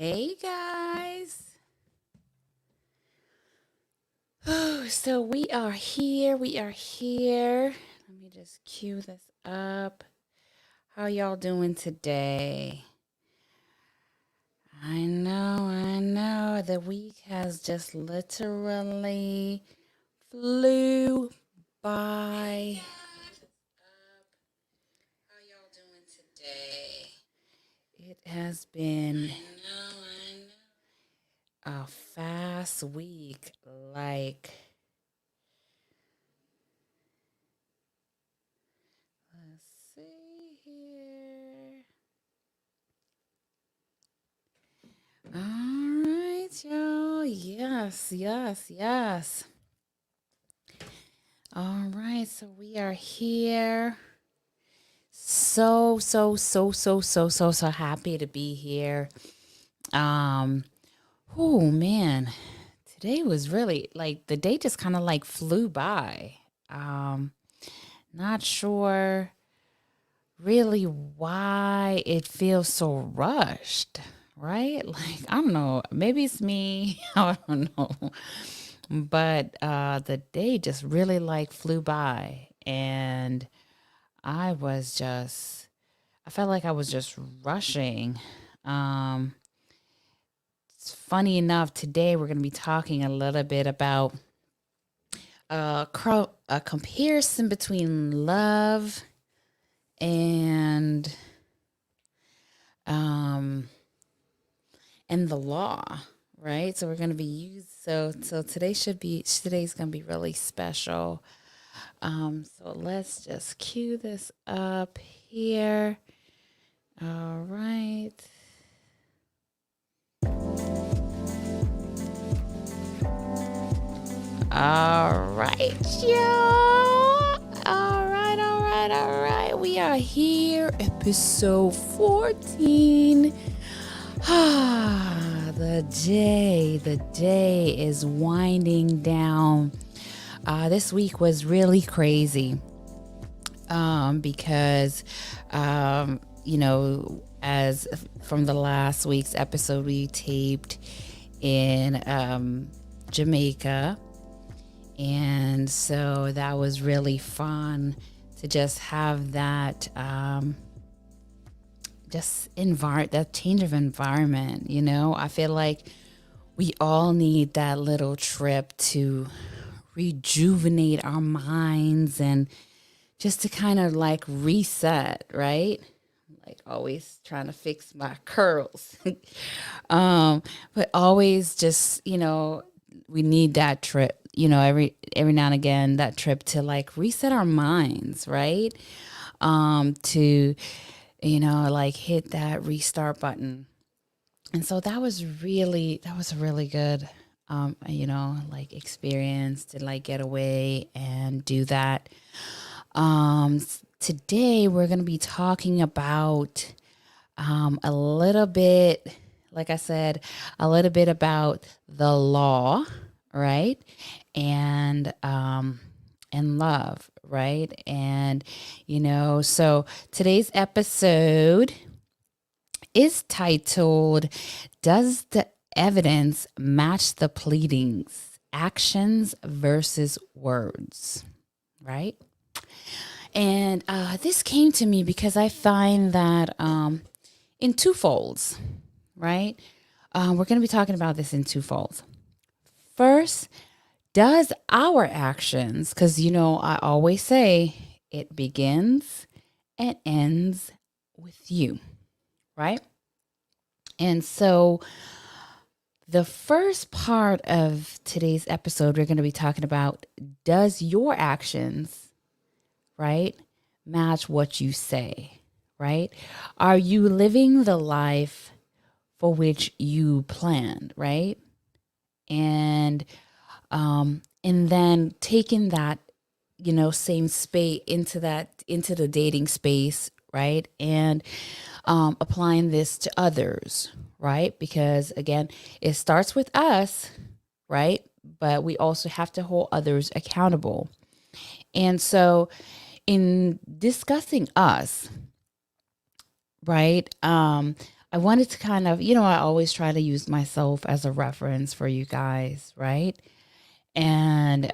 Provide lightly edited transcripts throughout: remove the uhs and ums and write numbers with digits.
Hey guys. Oh, so we are here. We are here. Let me just cue this up. How y'all doing today? I know. The week has just literally flew by. How y'all doing today? It has been a fast week. Let's see here. All right, y'all. Yes. All right, so we are here. So happy to be here. Um, oh man, today was really like the day just kind of like flew by. Um, Not sure really why it feels so rushed, right? Like, I don't know. Maybe it's me. I don't know. But the day just really like flew by. And I was just, I felt like I was just rushing. Um, it's funny enough, today we're going to be talking a little bit about a comparison between love and um and the law, right? So we're going to be used. So today's going to be really special. So let's just cue this up here. All right. All right, y'all. All right. We are here, episode 14. The day is winding down. This week was really crazy because, as from the last week's episode, we taped in Jamaica. And so that was really fun to just have that that change of environment. I feel like we all need that little trip to rejuvenate our minds and just to kind of like reset, right? Like always trying to fix my curls. But always just, we need that trip, every now and again, that trip to like reset our minds, right? To like hit that restart button. And so that was a really good, like experience to like get away and do that. Today we're going to be talking about a little bit, like I said, a little bit about the law, right? And love, right? And so today's episode is titled, Does the Evidence Match the Pleadings? Actions versus Words, right? And this came to me because I find that in two folds, right? We're going to be talking about this in two folds. First, does our actions, because I always say it begins and ends with you, right? And so the first part of today's episode, we're going to be talking about, does your actions, right, match what you say, right? Are you living the life for which you planned, right? And then taking that, same space into the dating space, right? And applying this to others, right? Because again, it starts with us, right? But we also have to hold others accountable. And so, in discussing us, right? I wanted to kind of, I always try to use myself as a reference for you guys, right? And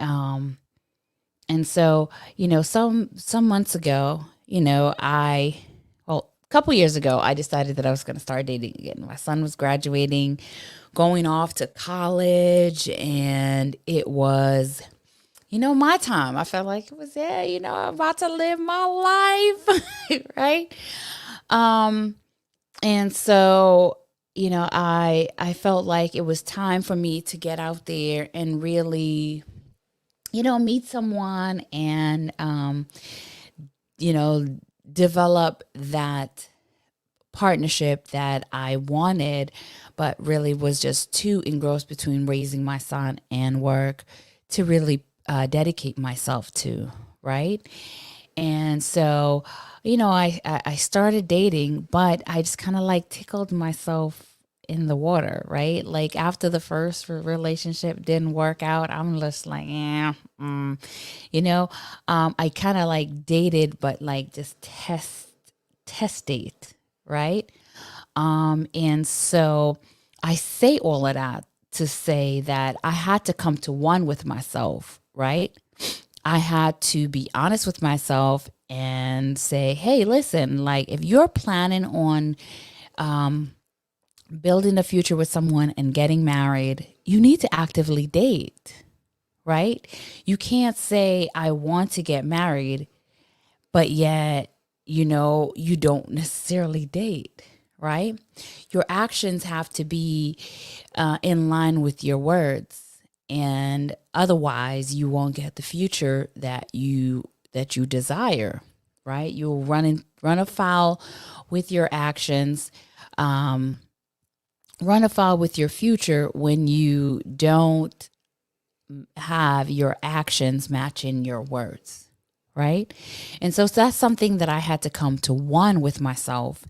so, some months ago, a couple years ago, I decided that I was going to start dating again. My son was graduating, going off to college, and it was, my time. I felt like it was, yeah, I'm about to live my life, right? Um, and so, I felt like it was time for me to get out there and really, meet someone and, you know, develop that partnership that I wanted, but really was just too engrossed between raising my son and work to really dedicate myself to, right? And so, I started dating, but I just kind of like tickled myself in the water, right? Like after the first relationship didn't work out, I'm just like, yeah, you know, I kind of like dated, but like just test date, right? And so I say all of that to say that I had to come to one with myself, right? I had to be honest with myself and say, hey, listen, like if you're planning on building a future with someone and getting married, you need to actively date, right? You can't say, I want to get married, but yet, you don't necessarily date, right? Your actions have to be in line with your words. And otherwise, you won't get the future that you desire, right? You'll run afoul with your actions, um, run afoul with your future when you don't have your actions matching your words, right? And so that's something that I had to come to one with myself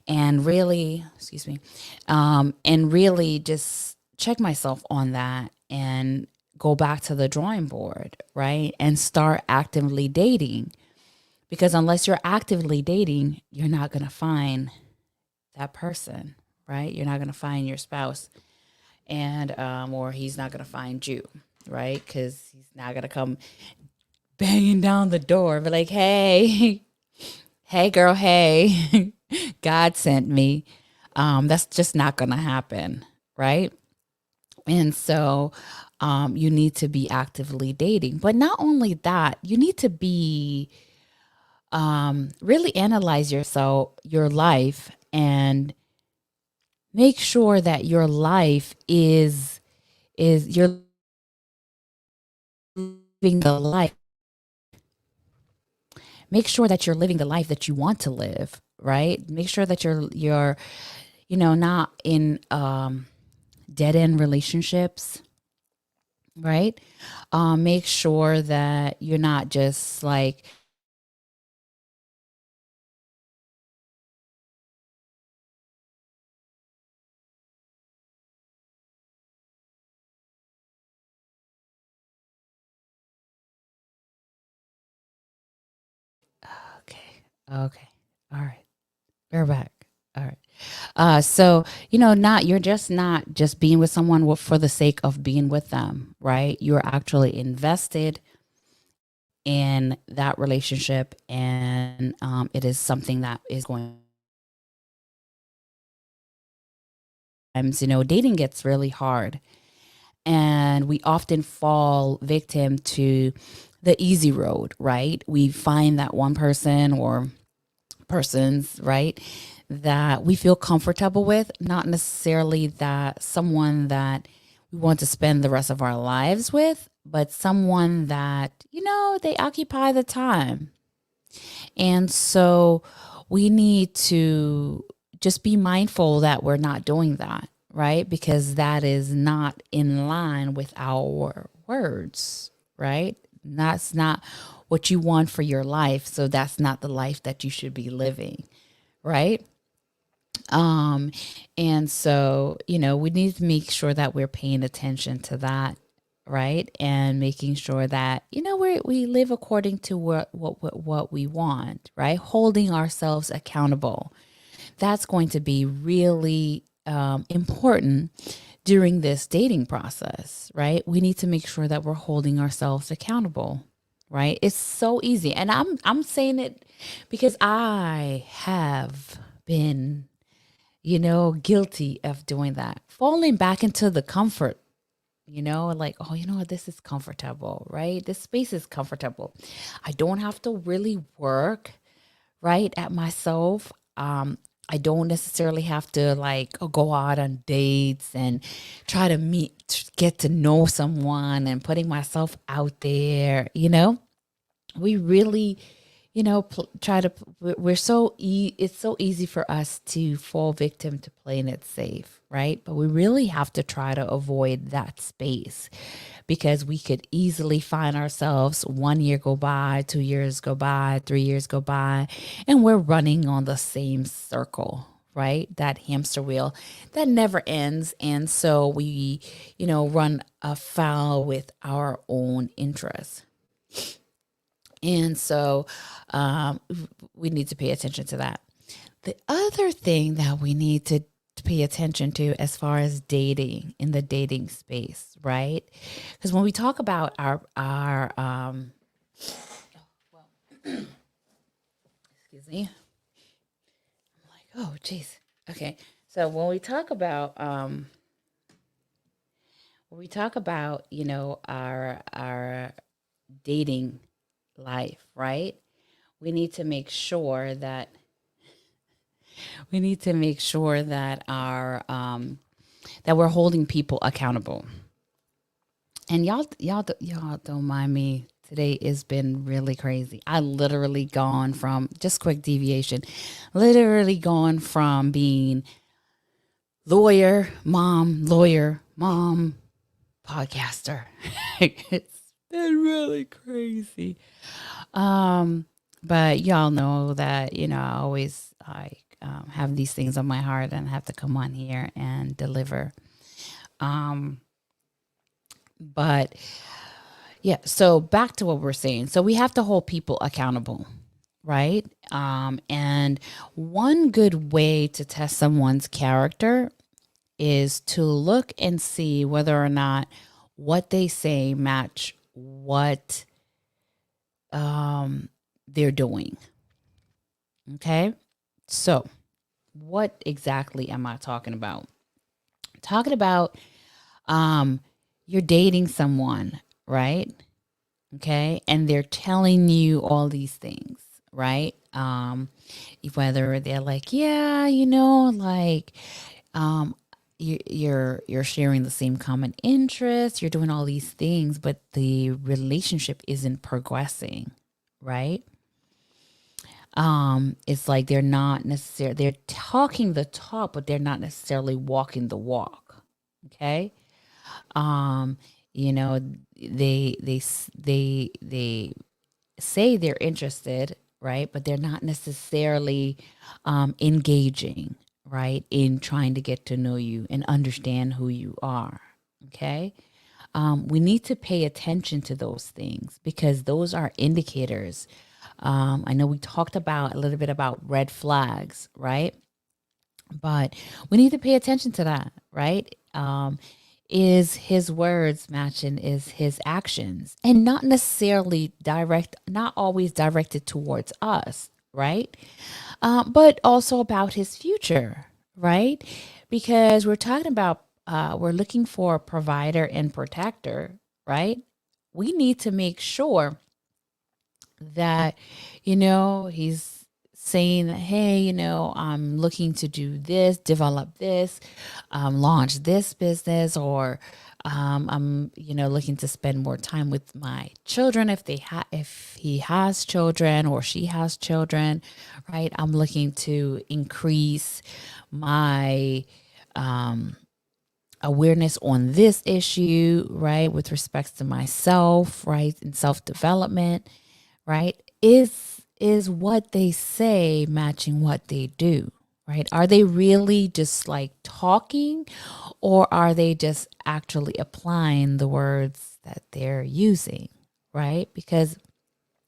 and really, excuse me, and really just check myself on that and go back to the drawing board, right? And start actively dating. Because unless you're actively dating, you're not going to find that person, right? You're not going to find your spouse and or he's not gonna find you, right? Because he's not gonna come banging down the door, and be like, "Hey, hey, girl, hey, God sent me." That's just not gonna happen, right? And so, you need to be actively dating, but not only that, you need to be really analyze yourself, your life, and make sure that your life is you're living the life, make sure that you're living the life that you want to live, right? Make sure that you're not in dead end relationships, right? Make sure that you're not just like okay, okay, all right, we're back. All right. So not you're just not just being with someone for the sake of being with them, right? You're actually invested in that relationship, and it is something that is going. Times, dating gets really hard, and we often fall victim to the easy road, right? We find that one person or persons, right, that we feel comfortable with, not necessarily that someone that we want to spend the rest of our lives with, but someone that, they occupy the time. And so we need to just be mindful that we're not doing that, right? Because that is not in line with our words, right? That's not what you want for your life. So that's not the life that you should be living, right? Um, and so, we need to make sure that we're paying attention to that, right? And making sure that, we live according to what we want, right? Holding ourselves accountable. that's going to be really important during this dating process, right? We need to make sure that we're holding ourselves accountable, right? It's so easy. And I'm saying it because I have been, guilty of doing that. Falling back into the comfort, like, oh, you know what, this is comfortable, right? This space is comfortable. I don't have to really work, right, at myself. I don't necessarily have to like go out on dates and try to get to know someone and putting myself out there. We really, try to. We're it's so easy for us to fall victim to playing it safe, right? But we really have to try to avoid that space because we could easily find ourselves 1 year go by, 2 years go by, 3 years go by, and we're running on the same circle, right? That hamster wheel that never ends. And so we, run afoul with our own interests. And so we need to pay attention to that. The other thing that we need to pay attention to as far as dating in the dating space, right? Because when we talk about our excuse me, I'm like, oh, geez. Okay. So when we talk about, our dating life, right? We need to make sure that our that we're holding people accountable. And y'all don't mind me. Today has been really crazy. I literally gone from, just quick deviation, literally gone from being lawyer, mom, podcaster. It's been really crazy. But y'all know that, I always have these things on my heart and have to come on here and deliver. But yeah, so back to what we're saying. So we have to hold people accountable, right? And one good way to test someone's character is to look and see whether or not what they say match what they're doing. Okay. So what exactly am I talking about? Talking about you're dating someone, right? Okay. And they're telling you all these things, right? Whether they're like, yeah, like you're sharing the same common interests, you're doing all these things, but the relationship isn't progressing, right? It's like they're talking the talk, but they're not necessarily walking the walk. Okay. Um, you know, they say they're interested, right? But they're not necessarily engaging, right, in trying to get to know you and understand who you are. Okay. We need to pay attention to those things because those are indicators. I know we talked about a little bit about red flags, right? But we need to pay attention to that, right? Is his words matching is his actions and not necessarily not always directed towards us, right? But also about his future, right? Because we're talking about, we're looking for a provider and protector, right? We need to make sure that, he's saying, hey, I'm looking to do this, develop this, launch this business, or I'm, looking to spend more time with my children if he has children or she has children, right? I'm looking to increase my awareness on this issue, right, with respects to myself, right, and self development, right? Is what they say matching what they do, right? Are they really just like talking, or are they just actually applying the words that they're using, right? Because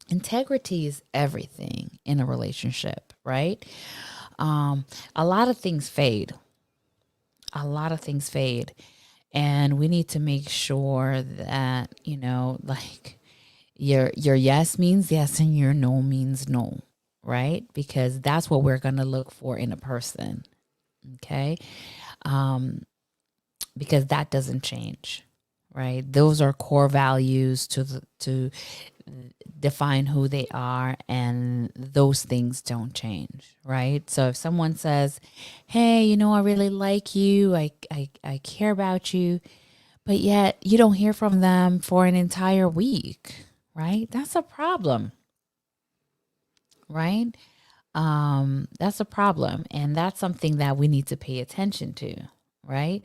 integrity is everything in a relationship, right? A lot of things fade. A lot of things fade. And we need to make sure that, like your yes means yes and your no means no, right? Because that's what we're going to look for in a person. Okay. Because that doesn't change, right? Those are core values to define who they are, and those things don't change, right? So if someone says, hey, I really like you, I care about you, but yet you don't hear from them for an entire week, right? That's a problem, right? That's a problem. And that's something that we need to pay attention to, right?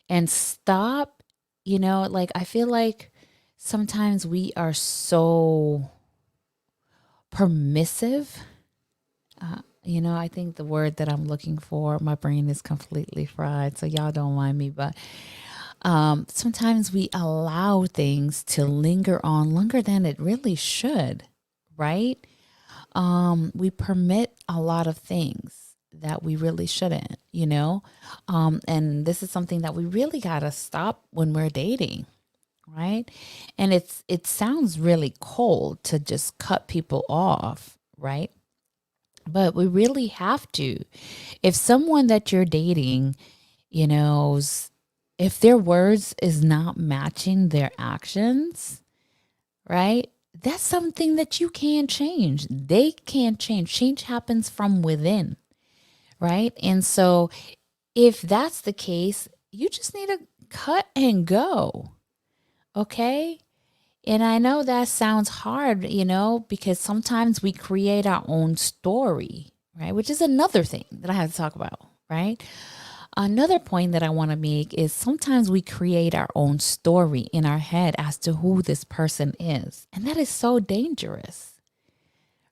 And stop, like I feel like sometimes we are so permissive. I think the word that I'm looking for, my brain is completely fried, so y'all don't mind me, but sometimes we allow things to linger on longer than it really should, right? We permit a lot of things that we really shouldn't, and this is something that we really got to stop when we're dating, right? And it sounds really cold to just cut people off, right? But we really have to. If someone that you're dating, you know, if their words is not matching their actions, right? That's something that you can't change. They can't change. Change happens from within, right? And so if that's the case, you just need to cut and go. Okay? And I know that sounds hard, because sometimes we create our own story, right? Which is another thing that I have to talk about, right? Another point that I want to make is sometimes we create our own story in our head as to who this person is. And that is so dangerous,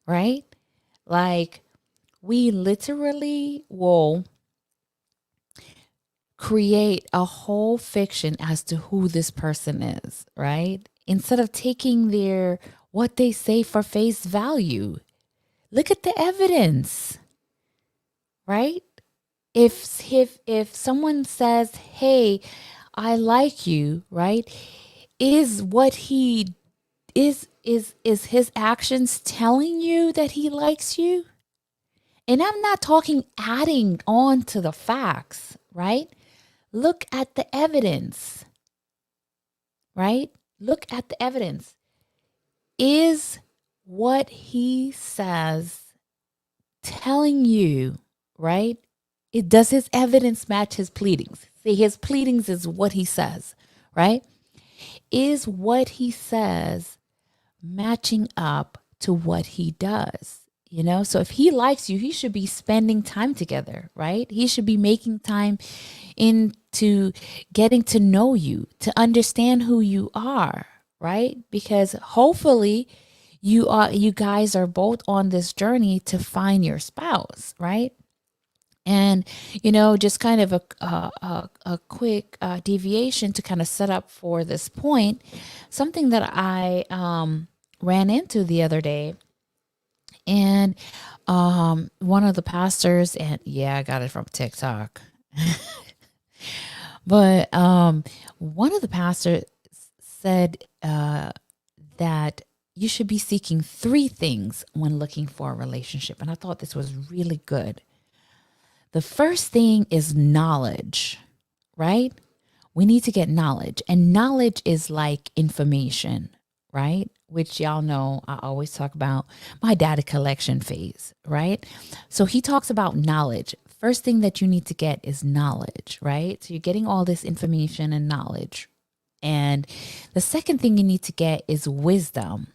right? Like we literally will create a whole fiction as to who this person is, right? Instead of taking what they say for face value. Look at the evidence, right? If someone says, "Hey, I like you," right? Is what he is his actions telling you that he likes you? And I'm not talking adding on to the facts, right? Look at the evidence, right? Look at the evidence. Is what he says telling you, right? Does his evidence match his pleadings? See, his pleadings is what he says, right? Is what he says matching up to what he does? So if he likes you, he should be spending time together, right? He should be making time into getting to know you, to understand who you are, right? Because hopefully you guys are both on this journey to find your spouse, right? And just kind of a quick deviation to kind of set up for this point, something that I ran into the other day, and one of the pastors, and yeah, I got it from TikTok, but one of the pastors said that you should be seeking 3 things when looking for a relationship, and I thought this was really good. The first thing is knowledge, right? We need to get knowledge. And knowledge is like information, right? Which y'all know I always talk about my data collection phase, right? So he talks about knowledge. First thing that you need to get is knowledge, right? So you're getting all this information and knowledge. And the second thing you need to get is wisdom.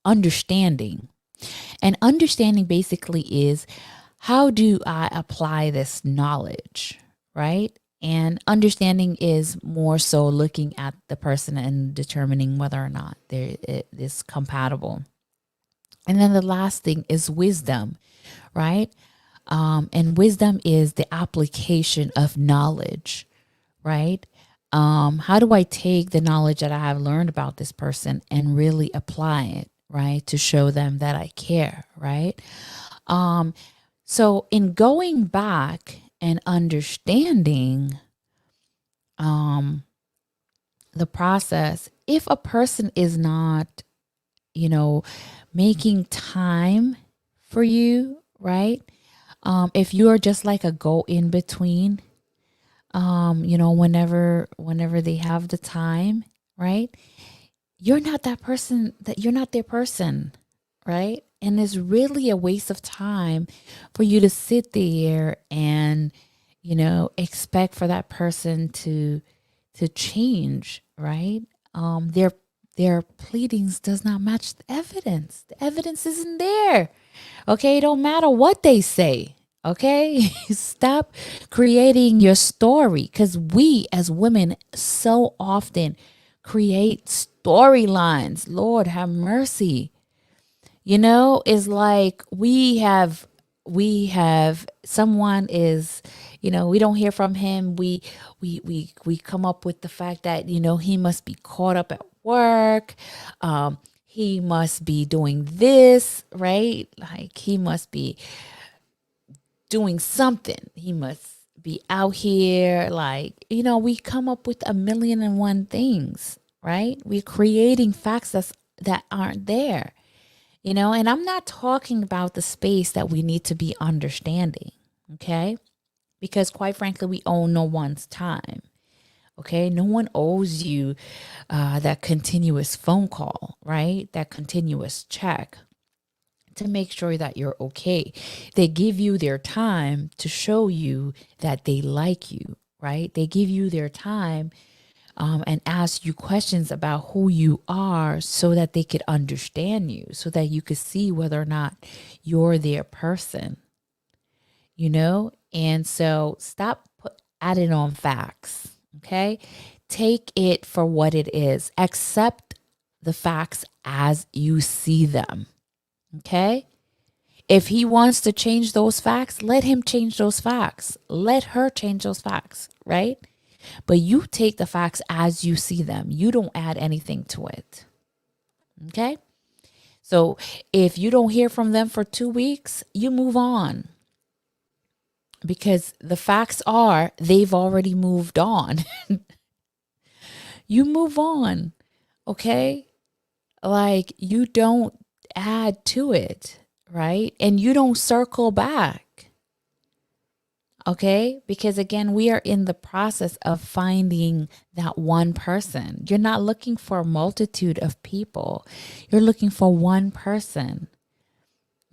Understanding. And understanding basically is, how do I apply this knowledge, right? And understanding is more so looking at the person and determining whether or not it is compatible. And then the last thing is wisdom, right? And wisdom is the application of knowledge, right? How do I take the knowledge that I have learned about this person and really apply it, right? To show them that I care, right? So in going back and understanding um the process, if a person is not, you know, making time for you, right? If you are just like a go in between, whenever they have the time, right? You're not that person, that you're not their person, right? And it's really a waste of time for you to sit there and, expect for that person to change, right? Their pleadings does not match the evidence. The evidence isn't there. Okay, it don't matter what they say. Okay, stop creating your story, because we as women so often create storylines. Lord have mercy. It's like we have someone is, we don't hear from him. We come up with the fact that, he must be caught up at work. He must be doing this, right? Like he must be doing something. He must be out here. Like, we come up with a million and one things, right? We're creating facts that aren't there. And I'm not talking about the space that we need to be understanding, okay? Because quite frankly, we own no one's time, okay? No one owes you that continuous phone call, right? That continuous check to make sure that you're okay. They give you their time to show you that they like you, right? They give you their time and ask you questions about who you are so that they could understand you, so that you could see whether or not you're their person, And so stop adding on facts, okay? Take it for what it is. Accept the facts as you see them, okay? If he wants to change those facts, let him change those facts. Let her change those facts, right? But you take the facts as you see them. You don't add anything to it. Okay? So if you don't hear from them for 2 weeks, you move on. Because the facts are they've already moved on. You move on. Okay? Like you don't add to it, right? And you don't circle back. Okay. Because again, we are in the process of finding that one person. You're not looking for a multitude of people, you're looking for one person.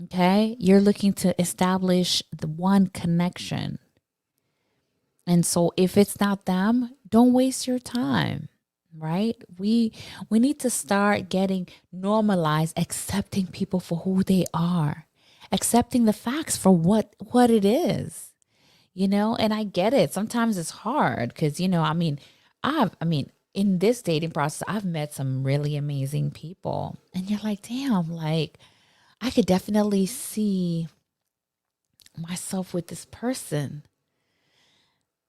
Okay. You're looking to establish the one connection. And so if it's not them, don't waste your time. Right? We need to start getting normalized, accepting people for who they are, accepting the facts for what it is. And I get it. Sometimes it's hard because, in this dating process, I've met some really amazing people. And you're like, damn, like, I could definitely see myself with this person,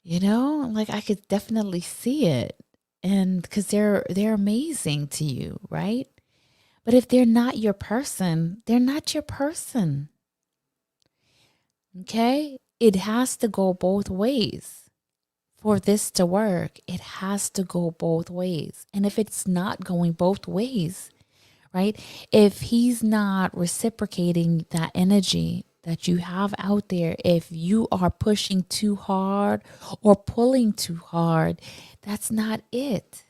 like I could definitely see it. And because they're amazing to you, right? But if they're not your person, they're not your person. Okay? It has to go both ways. For this to work, it has to go both ways. And if it's not going both ways, right? If he's not reciprocating that energy that you have out there, if you are pushing too hard or pulling too hard, that's not it.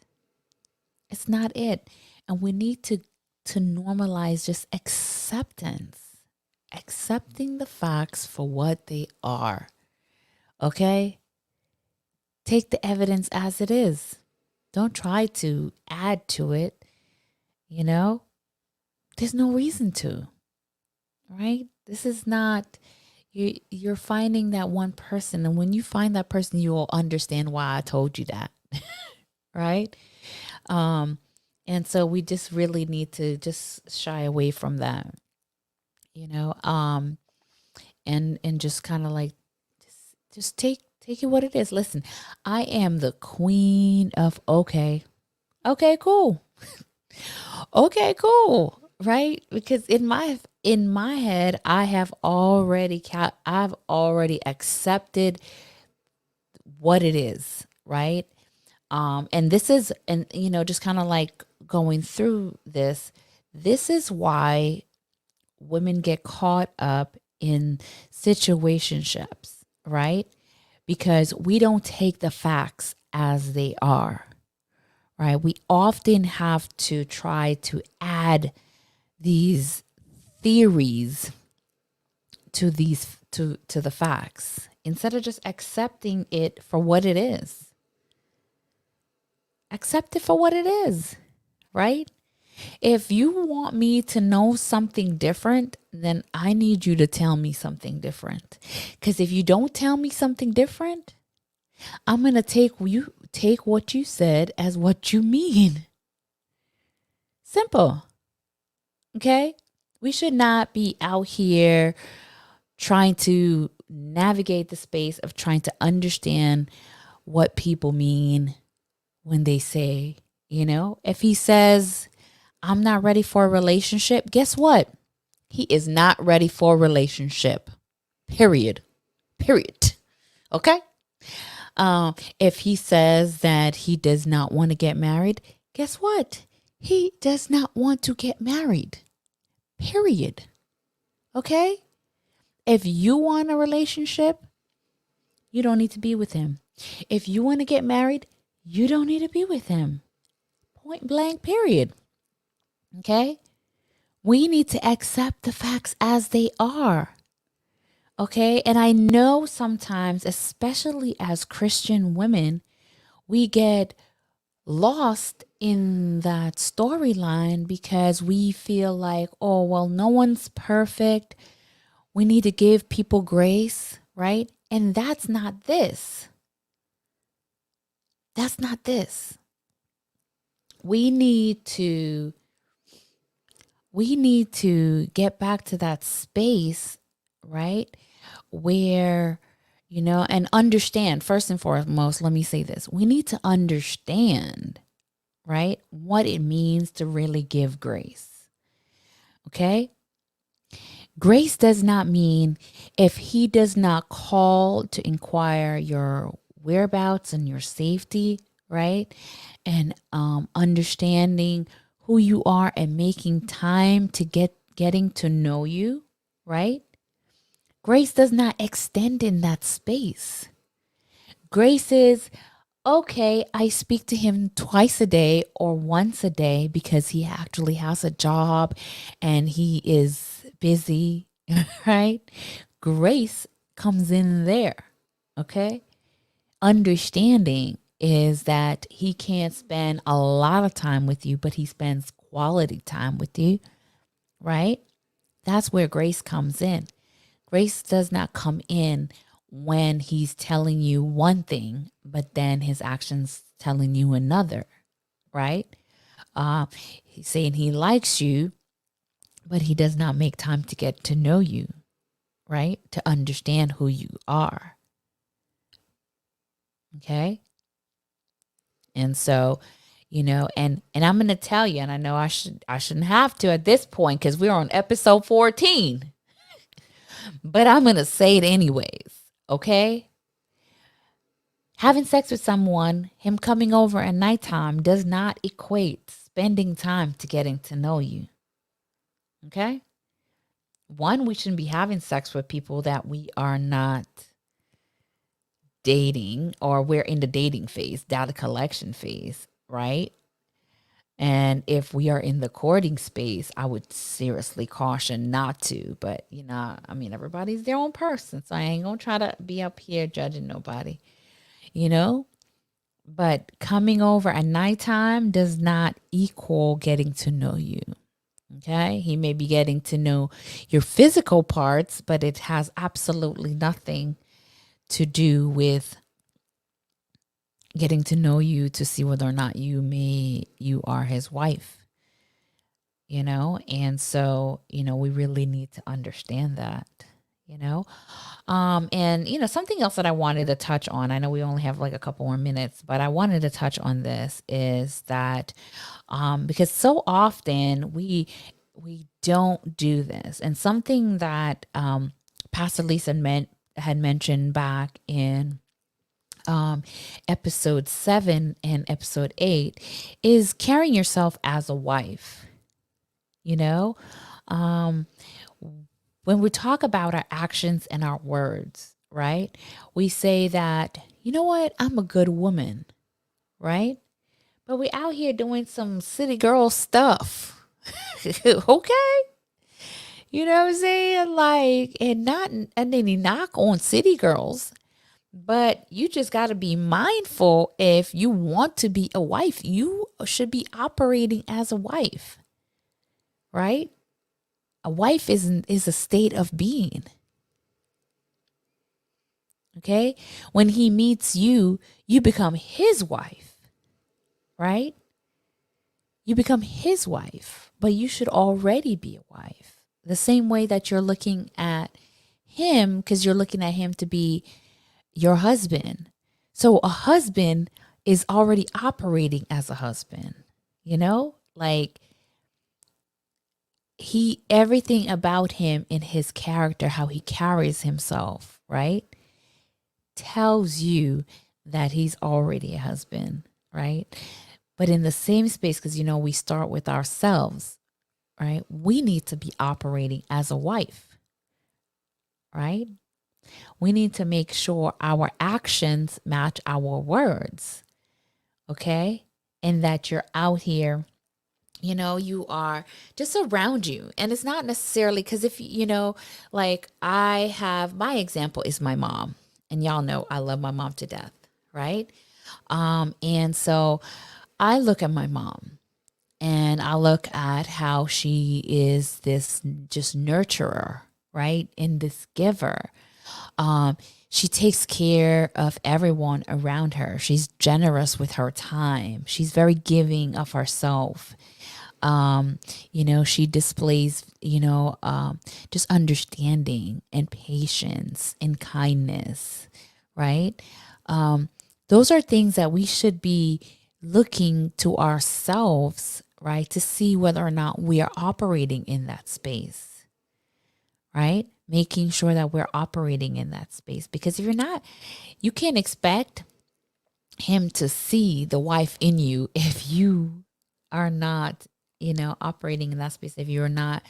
It's not it. And we need to normalize just acceptance. Accepting the facts for what they are. Okay? Take the evidence as it is. Don't try to add to it. There's no reason to, right? This is not, you're finding that one person. And when you find that person, you will understand why I told you that, right? And so we just really need to just shy away from that, and just kind of like, just take it what it is. Listen, I am the queen of okay. Okay, cool. Okay, cool. Right? Because in my head, I've already accepted what it is, right? And this is, and just kind of like going through this is why women get caught up in situationships, right? Because we don't take the facts as they are, right? We often have to try to add these theories to the facts instead of just accepting it for what it is. Accept it for what it is, right? If you want me to know something different, then I need you to tell me something different. Because if you don't tell me something different, I'm going to take what you said as what you mean. Simple. Okay? We should not be out here trying to navigate the space of trying to understand what people mean when they say, if he says, I'm not ready for a relationship, guess what? He is not ready for a relationship. Period. Okay? If he says that he does not want to get married, guess what? He does not want to get married. Period. Okay? If you want a relationship, you don't need to be with him. If you want to get married, you don't need to be with him. Point blank, period. Okay? We need to accept the facts as they are. Okay? And I know sometimes, especially as Christian women, we get lost in that storyline because we feel like, oh, well, no one's perfect. We need to give people grace, right? And that's not this. That's not this. We need to get back to that space, right? Where, and understand, first and foremost, let me say this. We need to understand, right, what it means to really give grace. Okay? Grace does not mean if he does not call to inquire your whereabouts and your safety, right? And understanding who you are and making time to getting to know you, right? Grace does not extend in that space. Grace is, okay, I speak to him twice a day or once a day because he actually has a job and he is busy, right? Grace comes in there, okay? Understanding is that he can't spend a lot of time with you, but he spends quality time with you, right? That's where grace comes in. Grace does not come in when he's telling you one thing, but then his actions telling you another, right? He's saying he likes you, but he does not make time to get to know you, right? To understand who you are. Okay? And so, and I'm going to tell you, and I know I shouldn't have to at this point because we're on episode 14. But I'm going to say it anyways, okay? Having sex with someone, him coming over at nighttime, does not equate spending time to getting to know you. Okay? One, we shouldn't be having sex with people that we are not dating, or we're in the dating phase, data collection phase, right? And if we are in the courting space, I would seriously caution not to. But, everybody's their own person. So I ain't going to try to be up here judging nobody, But coming over at nighttime does not equal getting to know you. Okay? He may be getting to know your physical parts, but it has absolutely nothing to do with getting to know you to see whether or not you are his wife, and so we really need to understand that, and something else that I wanted to touch on, I know we only have like a couple more minutes, but I wanted to touch on this, is that because so often we don't do this. And something that Pastor Lisa had mentioned back in um, episode 7 and episode 8 is carrying yourself as a wife. You know, um, when we talk about our actions and our words, right? We say that, you know what, I'm a good woman, right? But we out here doing some city girl stuff. Okay. You know what I'm saying? Like, and not and any knock on city girls, but you just got to be mindful. If you want to be a wife, you should be operating as a wife, right? A wife is a state of being. Okay? When he meets you, you become his wife, right? You become his wife, but you should already be a wife. The same way that you're looking at him, because you're looking at him to be your husband. So a husband is already operating as a husband, you know? Like everything about him in his character, how he carries himself, right? Tells you that he's already a husband, right? But in the same space, because, we start with ourselves, right? We need to be operating as a wife, right? We need to make sure our actions match our words, okay? And that you're out here, you are just around you. And it's not necessarily because if, like my example is my mom. And y'all know I love my mom to death, right? And so I look at my mom and I look at how she is this just nurturer, right? And this giver. She takes care of everyone around her. She's generous with her time. She's very giving of herself. She displays, just understanding and patience and kindness, right? Those are things that we should be looking to ourselves, right? To see whether or not we are operating in that space, right? Making sure that we're operating in that space. Because if you're not, you can't expect him to see the wife in you if you are not, operating in that space, if you're not,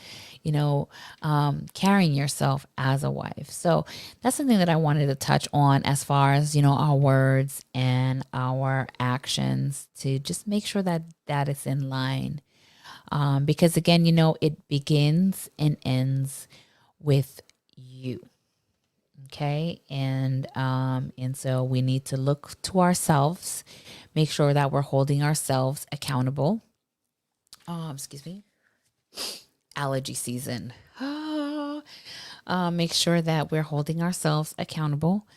carrying yourself as a wife. So that's something that I wanted to touch on as far as, our words and our actions, to just make sure that that is in line. Because again, it begins and ends with you. Okay. And so we need to look to ourselves, make sure that we're holding ourselves accountable. Excuse me. Allergy season. Make sure that we're holding ourselves accountable,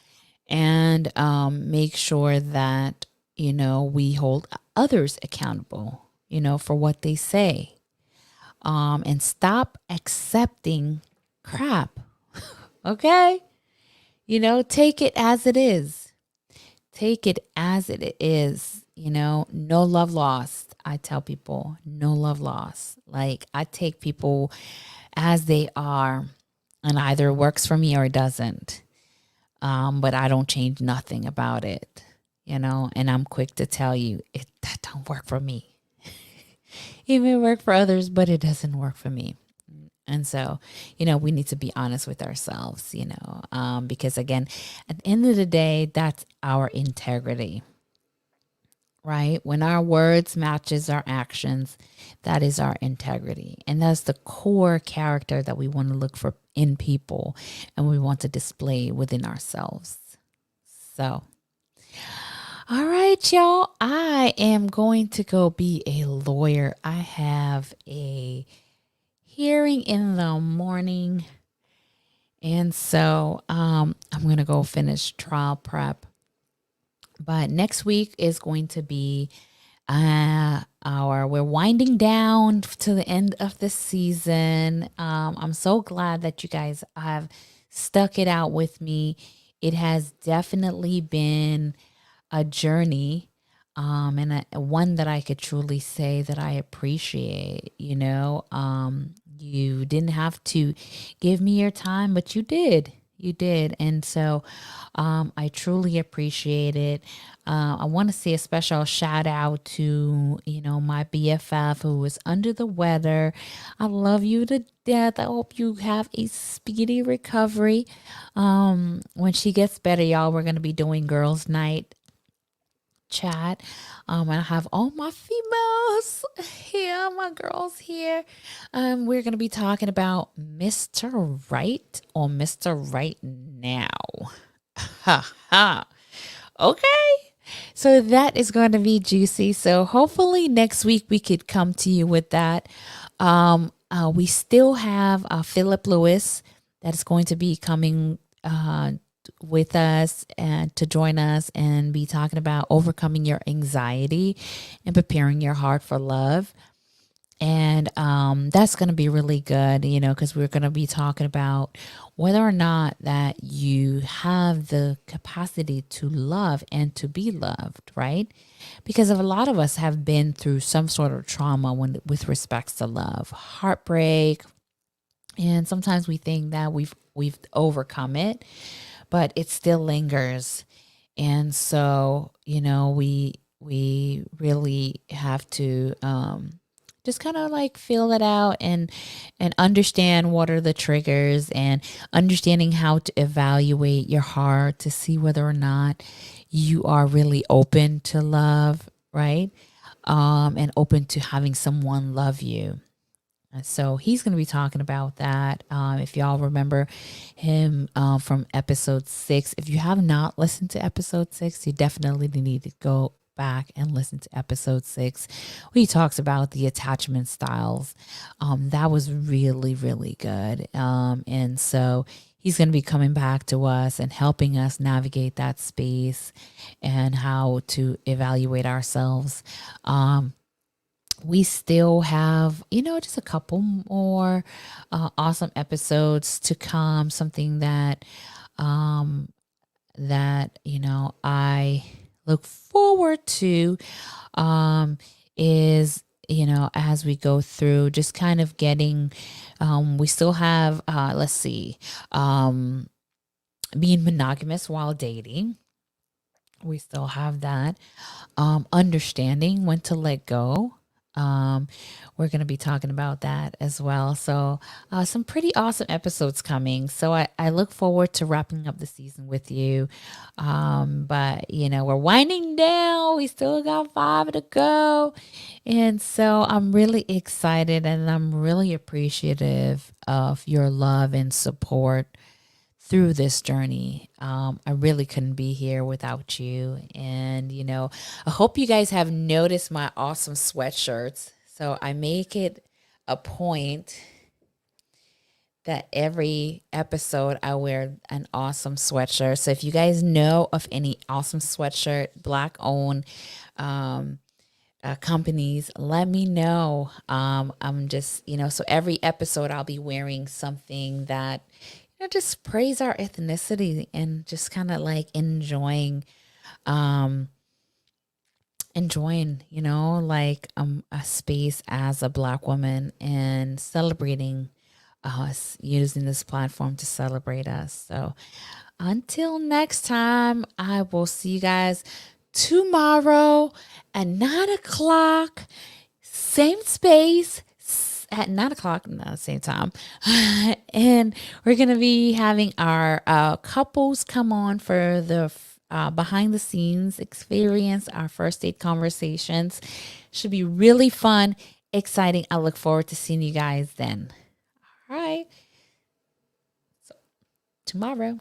and make sure that, we hold others accountable, for what they say. And stop accepting crap. Okay. Take it as it is. Take it as it is. No love lost. I tell people, no love lost. Like, I take people as they are, and either it works for me or it doesn't. But I don't change nothing about it, and I'm quick to tell you that don't work for me. It may work for others, but it doesn't work for me. And so, we need to be honest with ourselves, because again, at the end of the day, that's our integrity, right? When our words matches our actions, that is our integrity. And that's the core character that we want to look for in people and we want to display within ourselves. So, all right, y'all, I am going to go be a lawyer. I have a hearing in the morning. And so I'm going to go finish trial prep. But next week is going to be we're winding down to the end of the season. I'm so glad that you guys have stuck it out with me. It has definitely been a journey. And one that I could truly say that I appreciate, You didn't have to give me your time, but you did. You did. And so I truly appreciate it. I want to say a special shout out to, my BFF who was under the weather. I love you to death. I hope you have a speedy recovery. When she gets better, y'all, we're going to be doing girls' night chat. And I have all my females here, my girls here. We're going to be talking about Mr. Right or Mr. Right Now. Ha ha. Okay. So that is going to be juicy. So hopefully next week we could come to you with that. We still have Philip Lewis that is going to be coming with us and to join us and be talking about overcoming your anxiety and preparing your heart for love. And that's going to be really good, because we're going to be talking about whether or not that you have the capacity to love and to be loved, right? Because a lot of us have been through some sort of trauma with respects to love, heartbreak, and sometimes we think that we've overcome it, but it still lingers. And so, we really have to just kind of like feel it out and understand what are the triggers and understanding how to evaluate your heart to see whether or not you are really open to love, right? And open to having someone love you. So he's going to be talking about that. If y'all remember him from episode 6, if you have not listened to episode 6, you definitely need to go back and listen to episode 6. He talks about the attachment styles. That was really, really good. And so he's going to be coming back to us and helping us navigate that space and how to evaluate ourselves. We still have, just a couple more awesome episodes to come. Something that I look forward to is as we go through, just kind of getting. We still have let's see, being monogamous while dating. We still have that. Understanding when to let go. We're going to be talking about that as well. So, some pretty awesome episodes coming. So, I look forward to wrapping up the season with you. But, we're winding down. We still got 5 to go. And so, I'm really excited and I'm really appreciative of your love and support through this journey. I really couldn't be here without you. And, I hope you guys have noticed my awesome sweatshirts. So I make it a point that every episode I wear an awesome sweatshirt. So if you guys know of any awesome sweatshirt, Black owned, companies, let me know. I'm just, so every episode I'll be wearing something that just praise our ethnicity and just kind of like enjoying, like a space as a Black woman and celebrating us, using this platform to celebrate us. So until next time, I will see you guys tomorrow at 9 o'clock, same space, at 9 o'clock, no, same time. And we're going to be having our couples come on for the behind the scenes experience, our first date conversations. Should be really fun, exciting. I look forward to seeing you guys then. All right. So, tomorrow.